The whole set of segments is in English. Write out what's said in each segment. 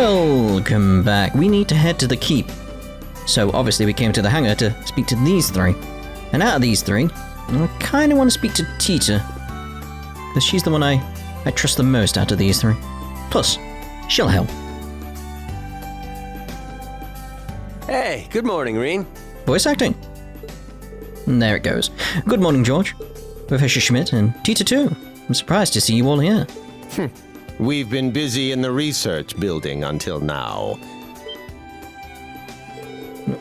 Welcome back. We need to head to the keep. So obviously we came to the hangar to speak to these three. And out of these three, I kind of want to speak to Tita. Because she's the one I trust the most out of these three. Plus, she'll help. Hey, good morning, Rean. Voice acting. There it goes. Good morning, George. Professor Schmidt and Tita too. I'm surprised to see you all here. We've been busy in the research building until now.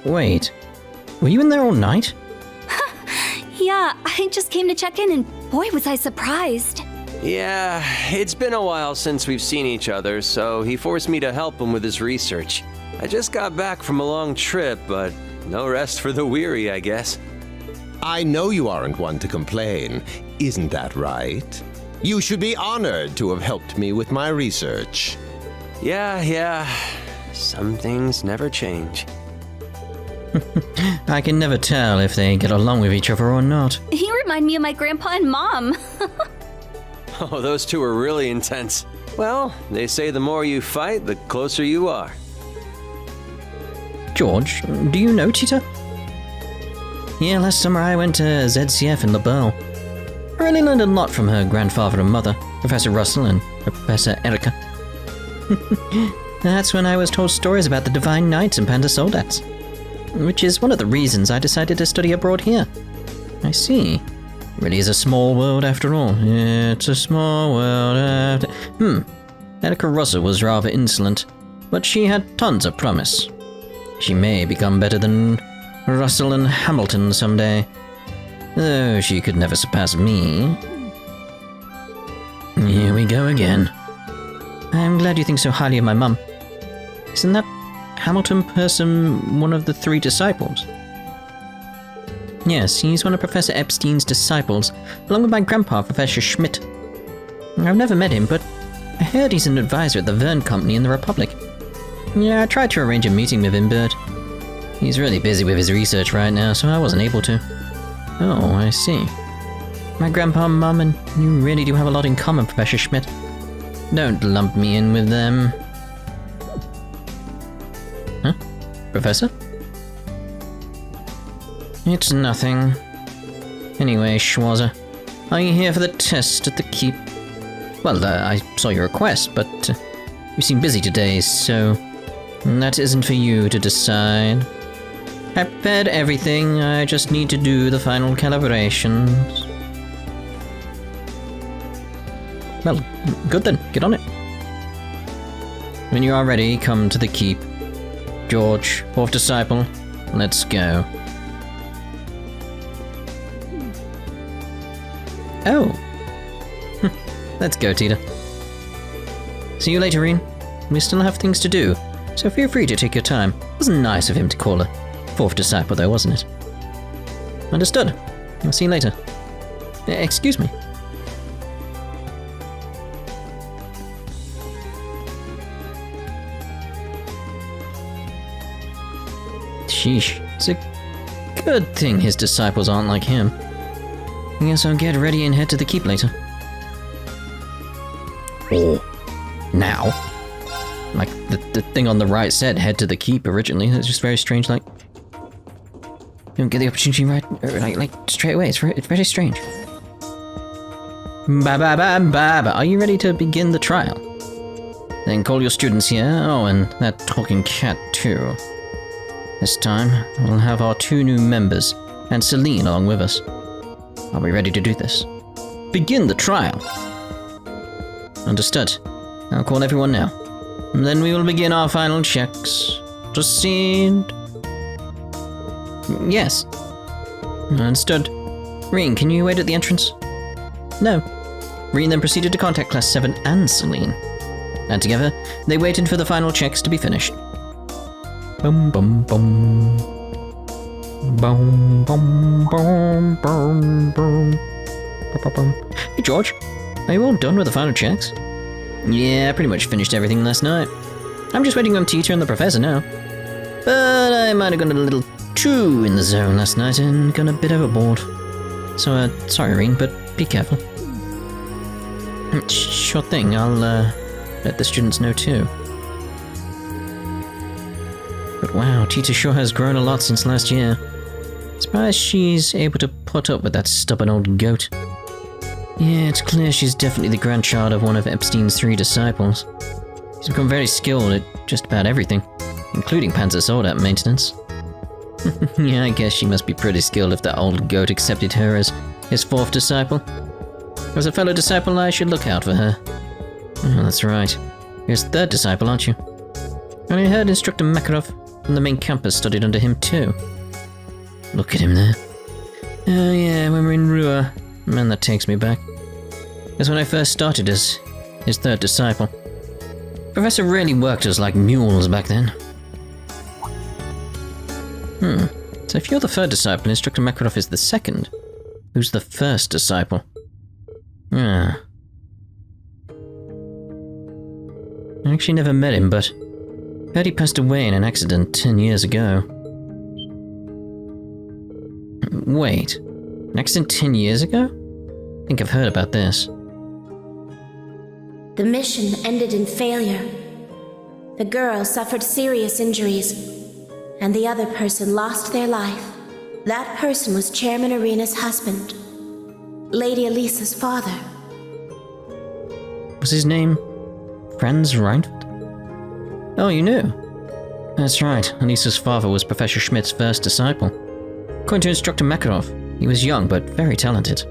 Wait, were you in there all night? Yeah, I just came to check in and boy was I surprised. Yeah, it's been a while since we've seen each other, so he forced me to help him with his research. I just got back from a long trip, but no rest for the weary, I guess. I know you aren't one to complain, isn't that right? You should be honored to have helped me with my research. Yeah. Some things never change. I can never tell if they get along with each other or not. You remind me of my grandpa and mom. Oh, those two are really intense. Well, they say the more you fight, the closer you are. George, do you know Tita? Yeah, last summer I went to ZCF in LaBelle. I really learned a lot from her grandfather and mother, Professor Russell and Professor Erica. That's when I was told stories about the Divine Knights and Panda Soldats. Which is one of the reasons I decided to study abroad here. I see. It really is a small world after all. It's a small world after... Erica Russell was rather insolent, but she had tons of promise. She may become better than Russell and Hamilton someday. Though she could never surpass me. Here we go again. I'm glad you think so highly of my mum. Isn't that Hamilton person one of the three disciples? Yes, he's one of Professor Epstein's disciples, along with my grandpa, Professor Schmidt. I've never met him, but I heard he's an advisor at the Verne Company in the Republic. Yeah, I tried to arrange a meeting with him, but he's really busy with his research right now, so I wasn't able to. Oh, I see. My grandpa, mum, and you really do have a lot in common, Professor Schmidt. Don't lump me in with them. Huh? Professor? It's nothing. Anyway, Schwarzer, are you here for the test at the keep? Well, I saw your request, but you seem busy today, so that isn't for you to decide. I prepared everything, I just need to do the final calibrations. Well, good then, get on it. When you are ready, come to the keep. George, fourth disciple, let's go. Oh. Let's go, Tita. See you later, Rean. We still have things to do, so feel free to take your time. It was nice of him to call her fourth disciple though, wasn't it? Understood. I'll see you later. Excuse me. Sheesh. It's a good thing his disciples aren't like him. I guess I'll get ready and head to the keep later. Oh. Now? Like, the thing on the right said head to the keep originally. That's just very strange, like... You don't get the opportunity like straight away. It's very strange. Ba-ba-ba-ba-ba. Are you ready to begin the trial? Then call your students here. Oh, and that talking cat too. This time, we'll have our two new members, and Celine along with us. Are we ready to do this? Begin the trial! Understood. I'll call everyone now. And then we will begin our final checks. Proceed. Yes. Understood. Rean, can you wait at the entrance? No. Rean then proceeded to contact Class 7 and Celine. And together, they waited for the final checks to be finished. Boom, boom, boom. Boom, boom, boom, boom, boom. Hey, George. Are you all done with the final checks? Yeah, I pretty much finished everything last night. I'm just waiting on Tita and the professor now. But I might have gone a little too in the zone last night and gone a bit overboard. So, sorry, Rean, but be careful. Sure thing, I'll let the students know too. But wow, Tita sure has grown a lot since last year. Surprised she's able to put up with that stubborn old goat. Yeah, it's clear she's definitely the grandchild of one of Epstein's 3 disciples. She's become very skilled at just about everything, including Panzer Soldat maintenance. Yeah, I guess she must be pretty skilled if that old goat accepted her as his 4th disciple. As a fellow disciple, I should look out for her. Oh, that's right. You're his 3rd disciple, aren't you? And I heard Instructor Makarov from the main campus studied under him too. Look at him there. Oh yeah, when we're in Rua. Man, that takes me back. That's when I first started as his 3rd disciple. Professor really worked us like mules back then. So if you're the 3rd disciple, Instructor Makarov is the 2nd. Who's the 1st disciple? I actually never met him, but heard he passed away in an accident 10 years ago. Wait, an accident 10 years ago? I think I've heard about this. The mission ended in failure. The girl suffered serious injuries, and the other person lost their life. That person was Chairman Arena's husband, Lady Elisa's father. Was his name Franz Reinfeldt? Oh, you knew? That's right, Elisa's father was Professor Schmidt's 1st disciple. According to Instructor Makarov, he was young but very talented.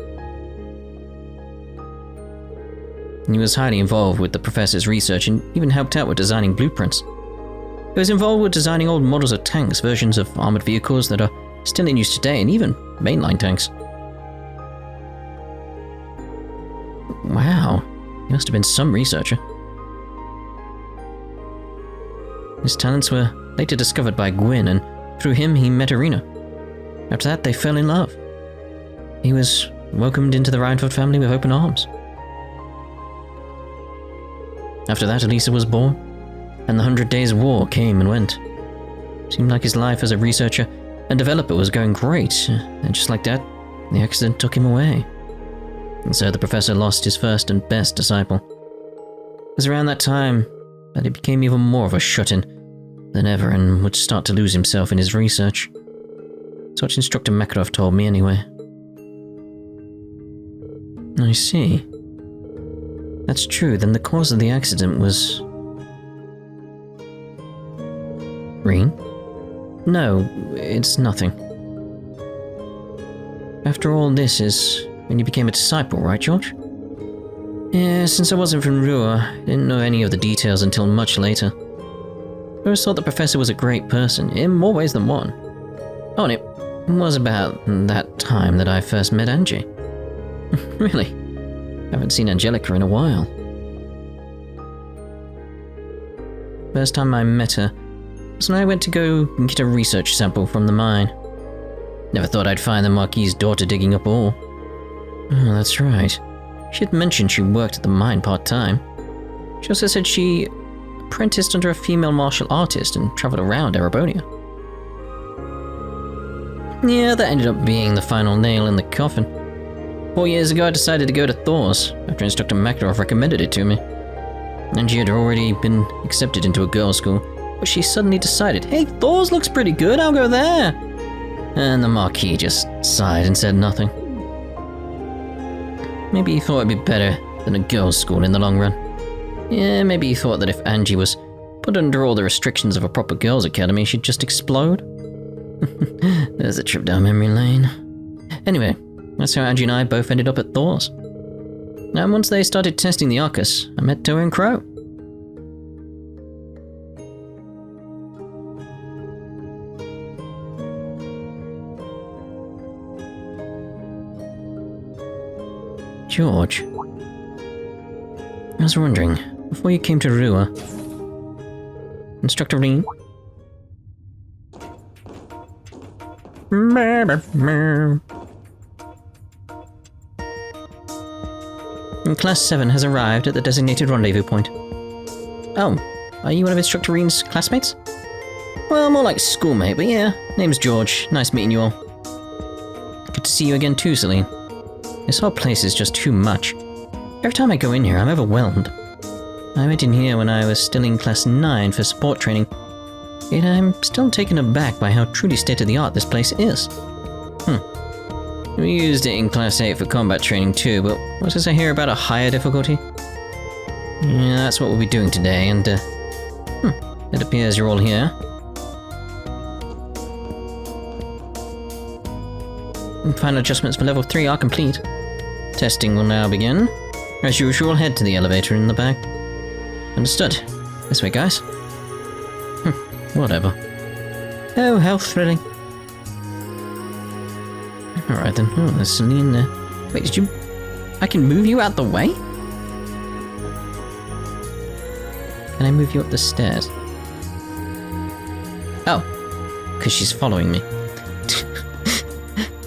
He was highly involved with the professor's research and even helped out with designing blueprints. He was involved with designing old models of tanks, versions of armored vehicles that are still in use today, and even mainline tanks. Wow, he must have been some researcher. His talents were later discovered by Gwyn, and through him he met Arena. After that, they fell in love. He was welcomed into the Reinfeldt family with open arms. After that, Elisa was born, and the 100 Days War came and went. Seemed like his life as a researcher and developer was going great, and just like that, the accident took him away. And so the professor lost his 1st and best disciple. It was around that time that he became even more of a shut-in than ever and would start to lose himself in his research. That's what Instructor Makarov told me anyway. I see. That's true, then the cause of the accident was... Rean? No, it's nothing. After all, this is when you became a disciple, right, George? Yeah, since I wasn't from Rua, I didn't know any of the details until much later. I always thought the professor was a great person, in more ways than one. Oh, and it was about that time that I first met Angie. Really? I haven't seen Angelica in a while. First time I met her was when I went to go and get a research sample from the mine. Never thought I'd find the Marquis's daughter digging up ore. Oh, that's right. She had mentioned she worked at the mine part-time. She also said she apprenticed under a female martial artist and travelled around Erebonia. Yeah, that ended up being the final nail in the coffin. 4 years ago, I decided to go to Thors after Instructor Makarov recommended it to me. Angie had already been accepted into a girls' school, but she suddenly decided, hey, Thors looks pretty good, I'll go there. And the Marquis just sighed and said nothing. Maybe he thought it'd be better than a girls' school in the long run. Yeah, maybe he thought that if Angie was put under all the restrictions of a proper girls' academy, she'd just explode. There's a trip down memory lane. Anyway, that's how Angie and I both ended up at Thors. And once they started testing the Arcus, I met Towa and Crow. George, I was wondering, before you came to Rua, Instructor Rean? Class VII has arrived at the designated rendezvous point. Oh, are you one of Instructor Rean's classmates? Well, more like schoolmate, but yeah, name's George. Nice meeting you all. Good to see you again too, Celine. This whole place is just too much. Every time I go in here, I'm overwhelmed. I went in here when I was still in Class 9 for sport training, Yet I'm still taken aback by how truly state-of-the-art this place is. We used it in Class 8 for combat training too, but what does I hear about a higher difficulty? Yeah, that's what we'll be doing today, and it appears you're all here. Final adjustments for level 3 are complete. Testing will now begin. As usual, head to the elevator in the back. Understood. This way, guys. Whatever. Oh, how thrilling. Alright then. Oh, there's Celine there. Wait, did you... I can move you out the way? Can I move you up the stairs? Oh. Because she's following me.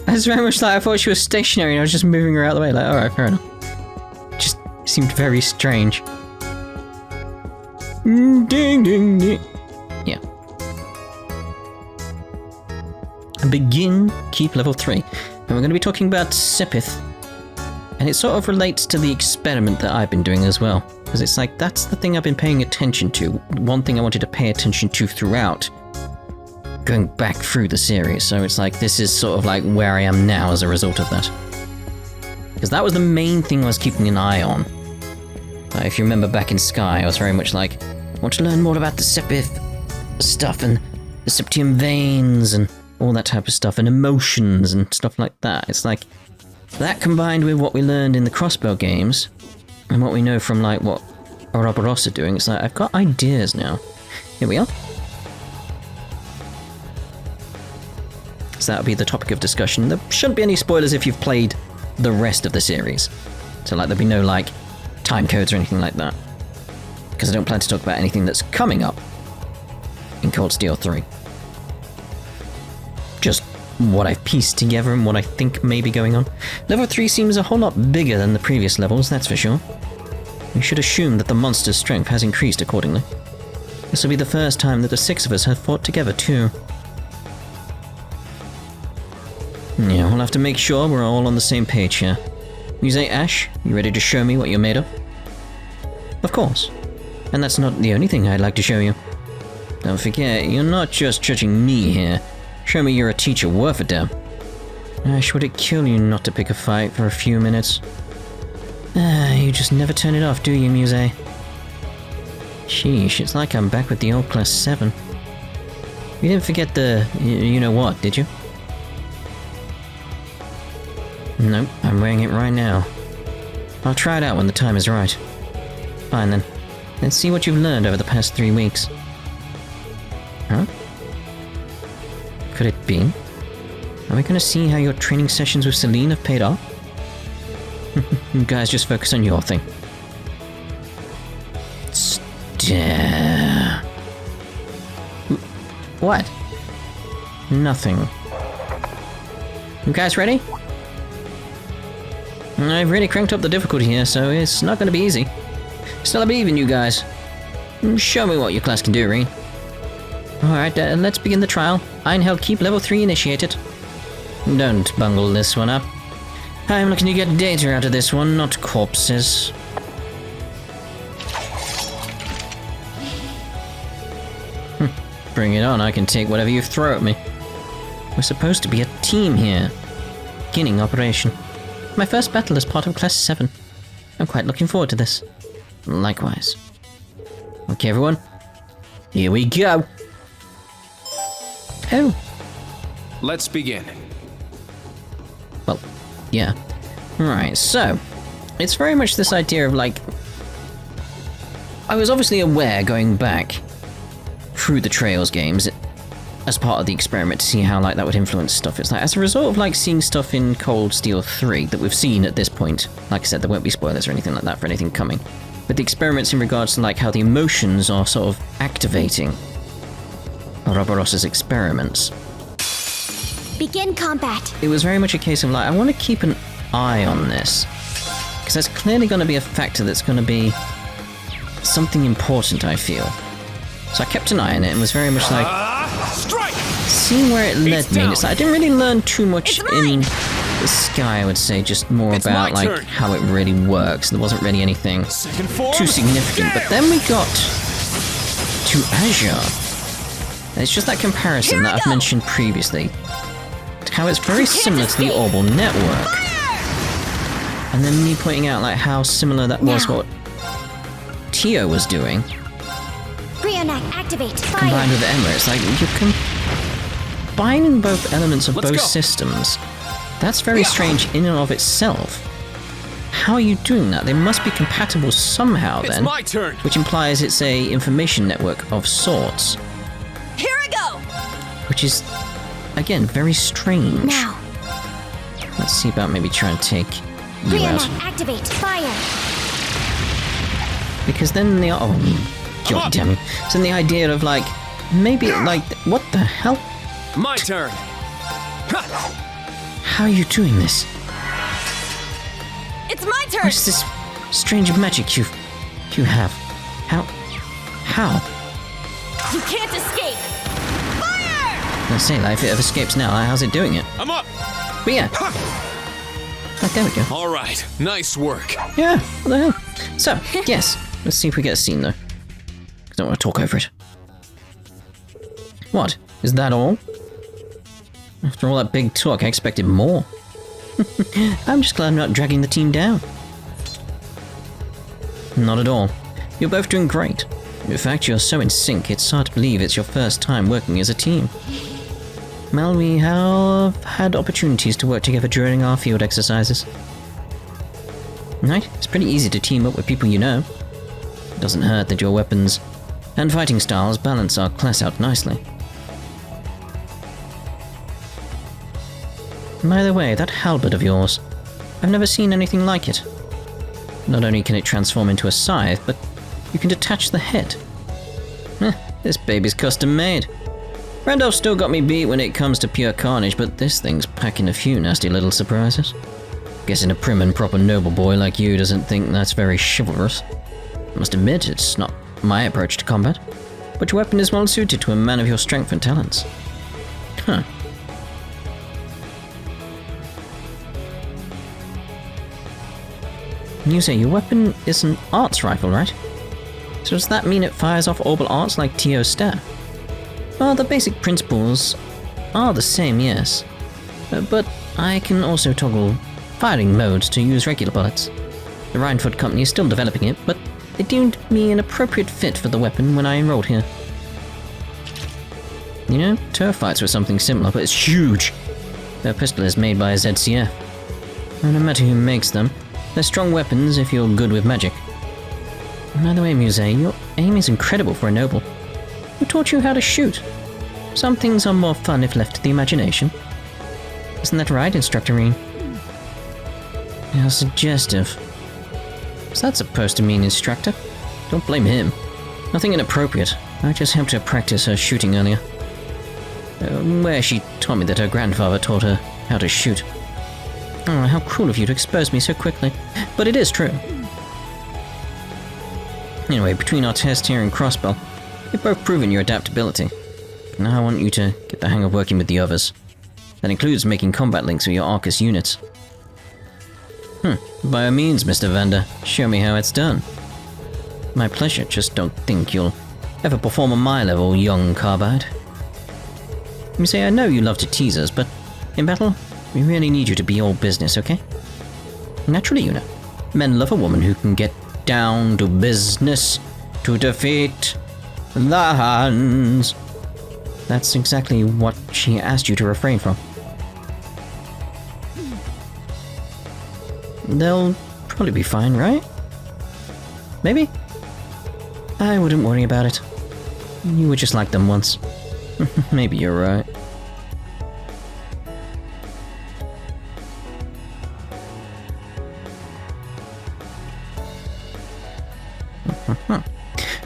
That's very much like I thought she was stationary and I was just moving her out the way. Like, alright, fair enough. Just seemed very strange. Ding, ding, ding. Yeah. Begin, keep level 3. And we're going to be talking about Sepith. And it sort of relates to the experiment that I've been doing as well. Because it's like, that's the thing I've been paying attention to. One thing I wanted to pay attention to throughout. Going back through the series. So it's like, this is sort of like where I am now as a result of that. Because that was the main thing I was keeping an eye on. If you remember back in Sky, I was very much like, I want to learn more about the Sepith stuff and the septium veins and all that type of stuff and emotions and stuff like that. It's like, that combined with what we learned in the Crossbow games and what we know from like what Ouroboros are doing, it's like, I've got ideas now. Here we are. So that'll be the topic of discussion. There shouldn't be any spoilers if you've played the rest of the series. So like, there'll be no like time codes or anything like that. Because I don't plan to talk about anything that's coming up in Cold Steel 3. Just what I've pieced together and what I think may be going on. Level 3 seems a whole lot bigger than the previous levels, that's for sure. We should assume that the monster's strength has increased accordingly. This will be the first time that the 6 of us have fought together too. Yeah, we'll have to make sure we're all on the same page here. Muse Ash, you ready to show me what you're made of? Of course. And that's not the only thing I'd like to show you. Don't forget, you're not just judging me here. Show me you're a teacher worth a damn. Ash, would it kill you not to pick a fight for a few minutes? You just never turn it off, do you, Muse? Sheesh, it's like I'm back with the old Class 7. You didn't forget the you-know-what, did you? Nope, I'm wearing it right now. I'll try it out when the time is right. Fine then. Let's see what you've learned over the past 3 weeks. Huh? Could it be? Are we gonna see how your training sessions with Celine have paid off? You guys just focus on your thing. Stare. What? Nothing. You guys ready? I've really cranked up the difficulty here, so it's not going to be easy. Still, I believe in you guys. Show me what your class can do, Rean. Alright, let's begin the trial. Einheld, keep level 3 initiated. Don't bungle this one up. I'm looking to get data out of this one, not corpses. Bring it on, I can take whatever you throw at me. We're supposed to be a team here. Beginning operation. My first battle as part of Class 7. I'm quite looking forward to this. Likewise. Okay, everyone. Here we go. Oh. Let's begin. Well, yeah. Right, so, it's very much this idea of like, I was obviously aware going back through the Trails games as part of the experiment to see how like that would influence stuff. It's like, as a result of like seeing stuff in Cold Steel 3 that we've seen at this point, like I said, there won't be spoilers or anything like that for anything coming, but the experiments in regards to like how the emotions are sort of activating Ouroboros' experiments. Begin combat. It was very much a case of like, I want to keep an eye on this, because there's clearly going to be a factor that's going to be something important, I feel. So I kept an eye on it and was very much like, seeing where it led me. It's like, I didn't really learn too much in the Sky, I would say, just more about like how it really works. There wasn't really anything too significant. But then we got to Azure. And it's just that comparison that I've mentioned previously. How it's very similar to the Orbital network. And then me pointing out like how similar that was what Tio was doing. Reenact, activate, fire. Combined with Emma, it's like you're combining both elements of both systems. That's very strange in and of itself. How are you doing that? They must be compatible somehow then. It's my turn. Which implies it's a information network of sorts. Here I go! Which is, again, very strange. Now. Let's see about maybe trying to take you out. Reenact, activate, fire. Because then the God damn it. So then the idea of like maybe like what the hell? My turn. How are you doing this? It's my turn! What is this strange magic you have? How? You can't escape! Fire! I say, like, if it ever escapes now, how's it doing it? I'm up. But yeah. Oh, there we go. All right. Nice work. Yeah, what the hell? So, yes. Let's see if we get a scene, though. I don't want to talk over it. What? Is that all? After all that big talk, I expected more. I'm just glad I'm not dragging the team down. Not at all. You're both doing great. In fact, you're so in sync, it's hard to believe it's your first time working as a team. Well, we have had opportunities to work together during our field exercises. Right? It's pretty easy to team up with people you know. It doesn't hurt that your weapons and fighting styles balance our class out nicely. By the way, that halberd of yours, I've never seen anything like it. Not only can it transform into a scythe, but you can detach the head. This baby's custom made. Randolph still got me beat when it comes to pure carnage, but this thing's packing a few nasty little surprises. Guessing a prim and proper noble boy like you doesn't think that's very chivalrous. Must admit, it's not my approach to combat, but your weapon is well suited to a man of your strength and talents. Huh. You say your weapon is an arts rifle, right? So does that mean it fires off orbital arts like Tio's staff? Well, the basic principles are the same, yes. But I can also toggle firing modes to use regular bullets. The Rhinefoot Company is still developing it, but they deemed me an appropriate fit for the weapon when I enrolled here. You know, turf fights were something similar, but it's huge. Their pistol is made by ZCF. And no matter who makes them, they're strong weapons if you're good with magic. By the way, Muse, your aim is incredible for a noble. Who taught you how to shoot? Some things are more fun if left to the imagination. Isn't that right, Instructor Rean? How suggestive. What's that supposed to mean, Instructor? Don't blame him. Nothing inappropriate. I just helped her practice her shooting earlier. Where she told me that her grandfather taught her how to shoot. Oh, how cruel of you to expose me so quickly. But it is true. Anyway, between our test here and Crossbow, you've both proven your adaptability. Now I want you to get the hang of working with the others. That includes making combat links with your Arcus units. By all means, Mr. Vander, show me how it's done. My pleasure, just don't think you'll ever perform on my level, young Carbide. You say, I know you love to tease us, but in battle, we really need you to be all business, okay? Naturally, you know, men love a woman who can get down to business to defeat the Huns. That's exactly what she asked you to refrain from. They'll probably be fine, right? Maybe? I wouldn't worry about it. You were just like them once. Maybe you're right.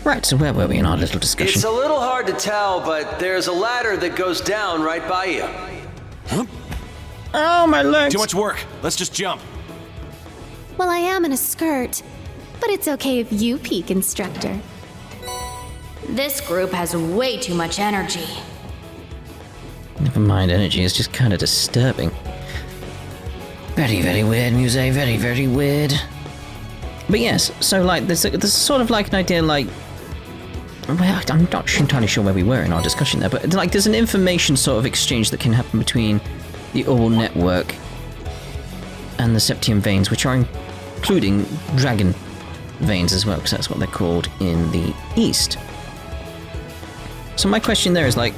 Right, so where were we in our little discussion? It's a little hard to tell, but there's a ladder that goes down right by you. Huh? Oh, my legs! Too much work. Let's just jump. Well, I am in a skirt, but it's okay if you peek, Instructor. This group has way too much energy. Never mind, energy is just kind of disturbing. Very, very weird, Muse, very, very weird. But yes, so like, there's sort of like an idea like, Well, I'm not entirely sure where we were in our discussion there, but like there's an information sort of exchange that can happen between the oral network and the septium veins, which are including dragon veins as well, because that's what they're called in the East. So my question there is like,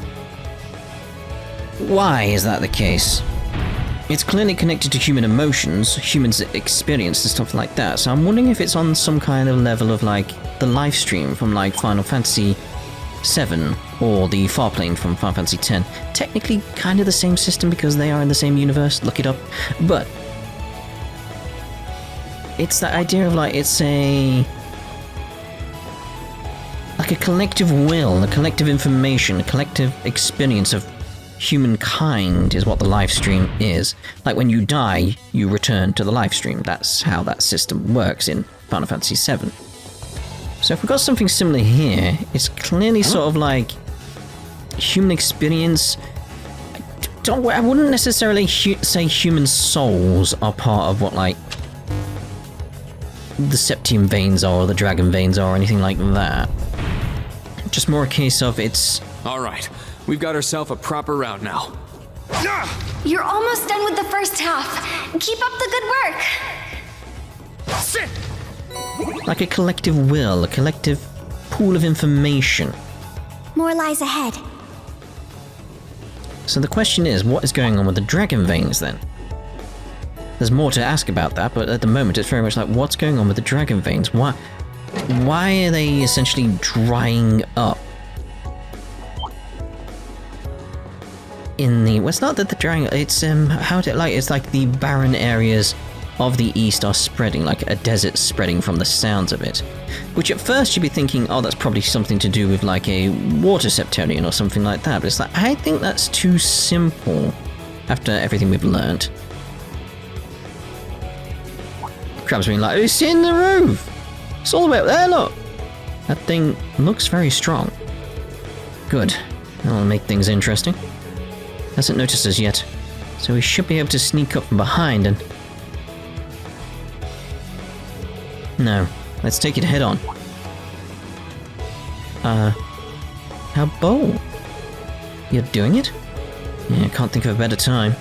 why is that the case? It's clearly connected to human emotions, humans' experience and stuff like that, so I'm wondering if it's on some kind of level of like the live stream from like Final Fantasy VII or the Farplane from Final Fantasy X. Technically kind of the same system because they are in the same universe, look it up, but it's that idea of like, it's like a collective will, a collective information, a collective experience of humankind is what the live stream is. Like when you die, you return to the live stream. That's how that system works in Final Fantasy VII. So if we've got something similar here, it's clearly sort of like human experience. I wouldn't necessarily say human souls are part of what like the septium veins are or the dragon veins are or anything like that. Just more a case of it's... Alright, we've got ourselves a proper route now. You're almost done with the first half. Keep up the good work. Sit! like a collective will, a collective pool of information. More lies ahead. So the question is, what is going on with the dragon veins then? There's more to ask about that, but at the moment it's very much like, what's going on with the dragon veins? Why are they essentially drying up? In the... well, it's not that they're drying up, it's, it's like the barren areas of the east are spreading, like a desert spreading from the sounds of it. Which at first you'd be thinking, oh, that's probably something to do with like a water septarian or something like that, but it's like, I think that's too simple after everything we've learned. Crab's being like, it's in the roof! It's all the way up there, look! That thing looks very strong. Good. That'll make things interesting. Hasn't noticed us yet, so we should be able to sneak up from behind and... No, let's take it head on. How bold. You're doing it? Yeah, I can't think of a better time.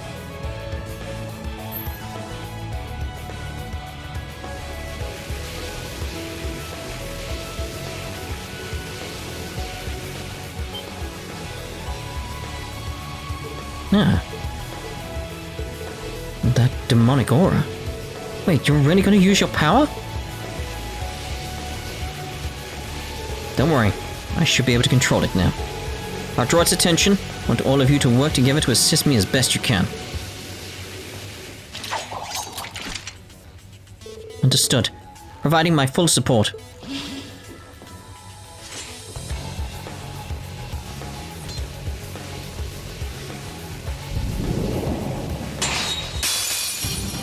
Ah. That demonic aura. Wait, you're really going to use your power? Don't worry, I should be able to control it now. I'll draw its attention. I want all of you to work together to assist me as best you can. Understood. Providing my full support.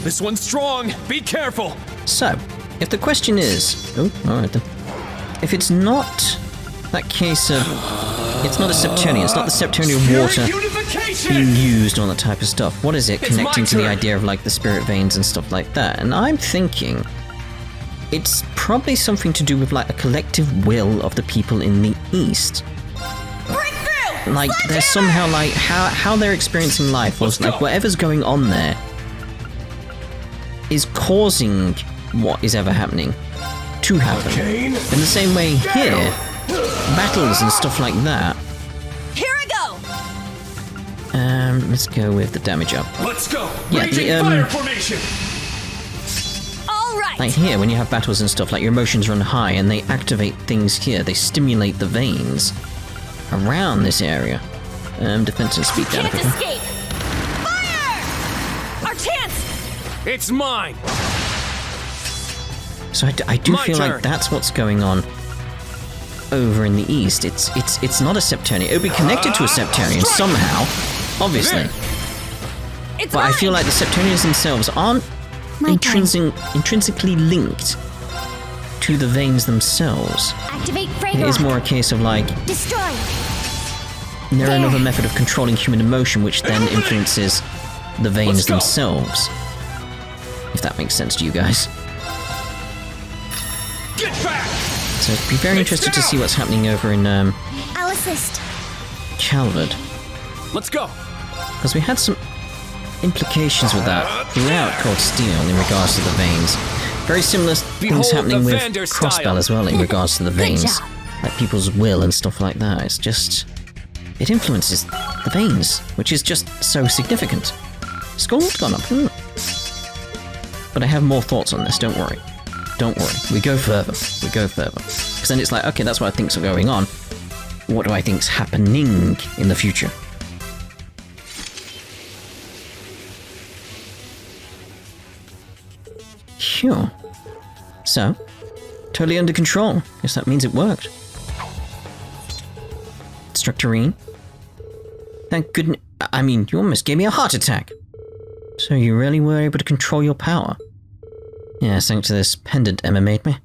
This one's strong! Be careful! So, if the question is... oh, alright then. If it's not that case of... it's not a septarian, it's not the septarian water being used on that type of stuff. What is it connecting to the idea of like the spirit veins and stuff like that? And I'm thinking it's probably something to do with like a collective will of the people in the East. Like they're somehow like how they're experiencing life was like whatever's going on there is causing what is ever happening to happen. In the same way here, battles and stuff like that. Here I go. Let's go with the damage up. Let's go! Yeah, Fire formation! All right. Like here, when you have battles and stuff, like your emotions run high and they activate things here. They stimulate the veins around this area. Defense and speed down a Can't bit. escape. Fire! Our chance. It's mine! So I do My feel turn. like that's what's going on over in the east. It's not a septarian. It would be connected to a septarian somehow, obviously. It's But I mine. feel like the septarians themselves aren't intrinsically linked to the veins themselves. Activate It is more a case of like Destroy. they're There. another method of controlling human emotion, which then influences the veins Let's go. themselves. If that makes sense to you guys. Get back! So I'd be very interested to see what's happening over in I'll assist. Calvard. Let's go. Because we had some implications with that throughout Cold Steel in regards to the veins. Very similar Behold things happening the with Vander Crossbell style. as well in regards to the veins. job. Like people's will and stuff like that. It's just... it influences the veins, which is just so significant. Skull's gone up. But I have more thoughts on this, don't worry. Don't worry. We go further. We go further. Because then it's like, okay, that's what I think's going on. What do I think's happening in the future? Sure. So, totally under control. Guess that means it worked. Instructor Rean? Thank goodness. I mean, you almost gave me a heart attack. So you really were able to control your power? Yes, thanks to this pendant Emma made me.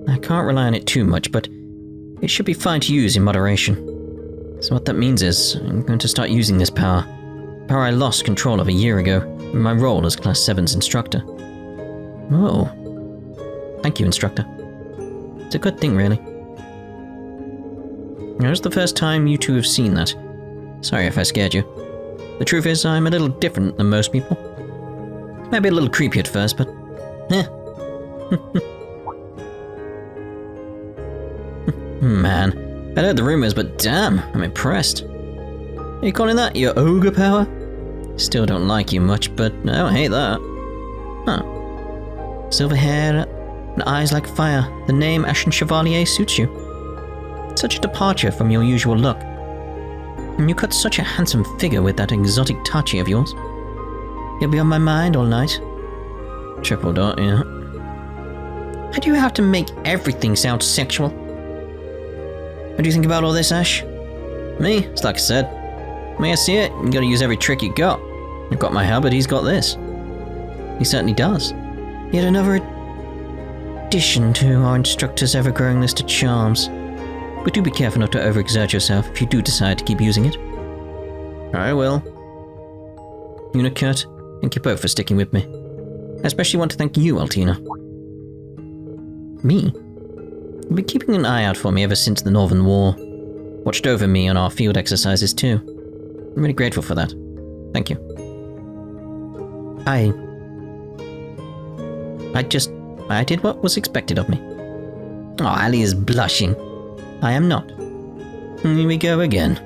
I can't rely on it too much, but it should be fine to use in moderation. So what that means is, I'm going to start using this power. Power I lost control of a year ago, in my role as Class VII's instructor. Oh. Thank you, instructor. It's a good thing, really. It was the first time you two have seen that. Sorry if I scared you. The truth is, I'm a little different than most people. Maybe a little creepy at first, but... eh. Man, I heard the rumors, but damn, I'm impressed. Are you calling that your ogre power? Still don't like you much, but I don't hate that. Huh. Silver hair and eyes like fire. The name Ashen Chevalier suits you. Such a departure from your usual look. And you cut such a handsome figure with that exotic tachi of yours. You'll be on my mind all night. Triple dot, yeah. Why do you have to make everything sound sexual? What do you think about all this, Ash? Me? It's like I said. May I see it? You gotta use every trick you got. I've got my hair, but he's got this. He certainly does. Yet another addition to our instructor's ever-growing list of charms. But do be careful not to overexert yourself if you do decide to keep using it. I will. Unicurt, thank you both for sticking with me. I especially want to thank you, Altina. Me? You've been keeping an eye out for me ever since the Northern War. Watched over me on our field exercises too. I'm really grateful for that. Thank you. I did what was expected of me. Oh, Ali is blushing. I am not. Here we go again.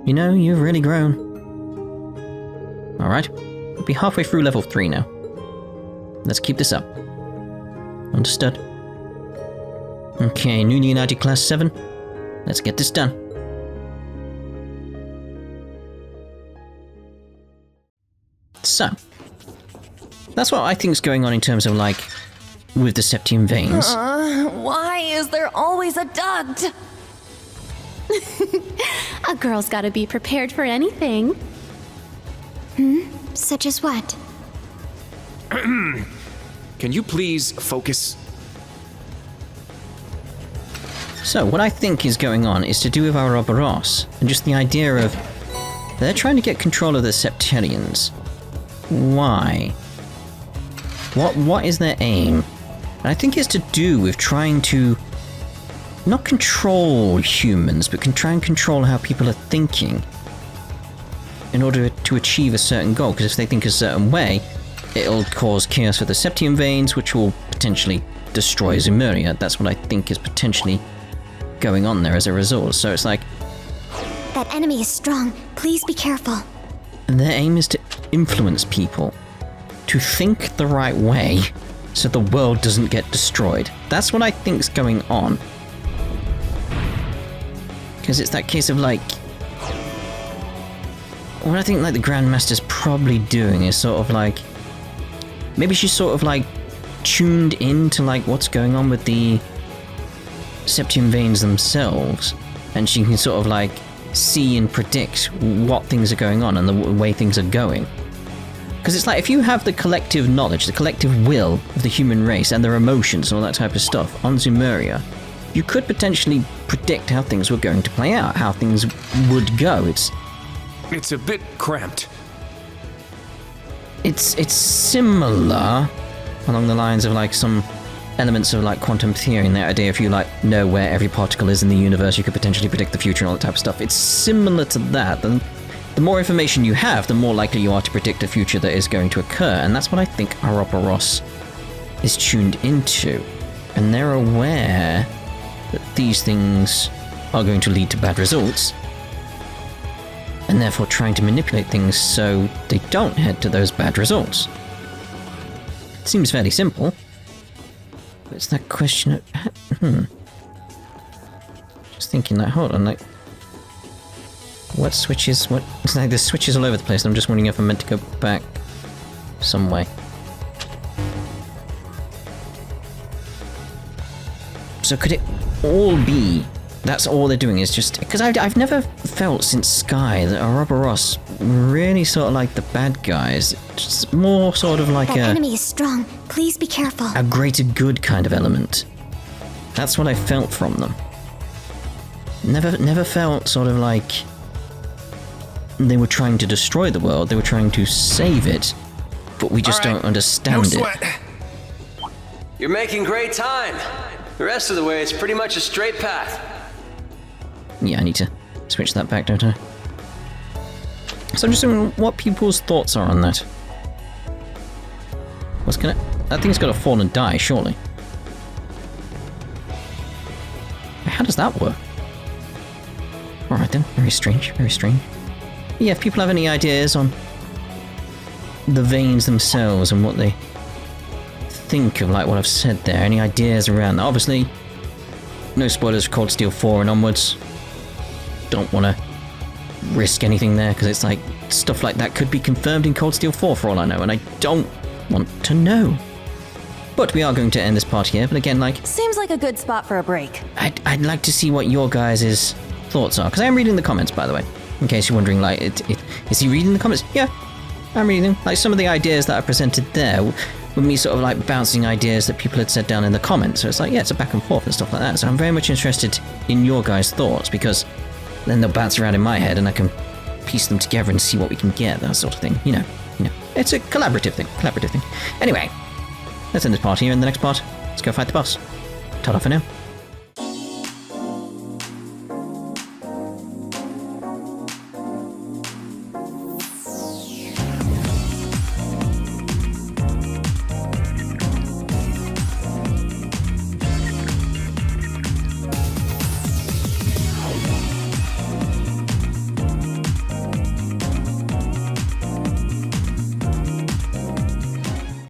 You know, you've really grown. Alright, we'll be halfway through level 3 now. Let's keep this up. Understood. Okay, newly united Class 7. Let's get this done. So, that's what I think is going on in terms of, like, with the Septium veins. Why is there always a duct? A girl's gotta be prepared for anything. Such as what? Can you please focus? So, what I think is going on is to do with Ouroboros, and just the idea of they're trying to get control of the Septarians. Why? What is their aim? And I think it's to do with trying to not control humans, but can try and control how people are thinking in order to achieve a certain goal, because if they think a certain way, it'll cause chaos for the Septium veins, which will potentially destroy Zemuria. That's what I think is potentially going on there as a result. So it's like... That enemy is strong. Please be careful. their aim is to influence people to think the right way so the world doesn't get destroyed. That's what I think's going on. Because it's that case of like... What I think like the Grandmaster's probably doing is sort of like... Maybe she's sort of like tuned into like what's going on with the Septium veins themselves, and she can sort of like see and predict what things are going on and the way things are going. Because it's like if you have the collective knowledge, the collective will of the human race and their emotions and all that type of stuff on Zemuria, you could potentially predict how things were going to play out, how things would go. It's a bit cramped. it's similar along the lines of like some elements of like quantum theory and the idea if you like know where every particle is in the universe, you could potentially predict the future and all that type of stuff. It's similar to that. The more information you have, the more likely you are to predict a future that is going to occur, and that's what I think Ouroboros is tuned into. And they're aware that these things are going to lead to bad results, and therefore trying to manipulate things so they don't head to those bad results. It seems fairly simple, but it's that question of... Just thinking that, hold on, like... What switches, what... It's like there's switches all over the place, and I'm just wondering if I'm meant to go back some way. So could it all be... That's all they're doing is just... Because I've never felt since Sky that Ouroboros really sort of like the bad guys. Just more sort of like That enemy is strong. Please be careful. a greater good kind of element. That's what I felt from them. Never felt sort of like they were trying to destroy the world. They were trying to save it, but we just don't understand it. sweat. You're making great time. The rest of the way is pretty much a straight path. Yeah, I need to switch that back, don't I? So I'm just wondering what people's thoughts are on that. What's gonna... That thing's gotta fall and die, surely. How does that work? Alright then, very strange, very strange. Yeah, if people have any ideas on the veins themselves and what they think of like what I've said there, any ideas around that. Obviously, no spoilers for Cold Steel 4 and onwards. Don't want to risk anything there, because it's like, stuff like that could be confirmed in Cold Steel 4 for all I know, and I don't want to know. But we are going to end this part here, but again, like... Seems like a good spot for a break. I'd like to see what your guys' thoughts are, because I am reading the comments, by the way. In case you're wondering, like, is he reading the comments? Yeah, I'm reading them. Like, some of the ideas that I presented there were me sort of, like, bouncing ideas that people had said down in the comments. So it's like, yeah, it's a back and forth and stuff like that. So I'm very much interested in your guys' thoughts, because then they'll bounce around in my head and I can piece them together and see what we can get, that sort of thing. You know. It's a collaborative thing. Anyway, let's end this part here. In the next part, let's go fight the boss. Ta-da for now.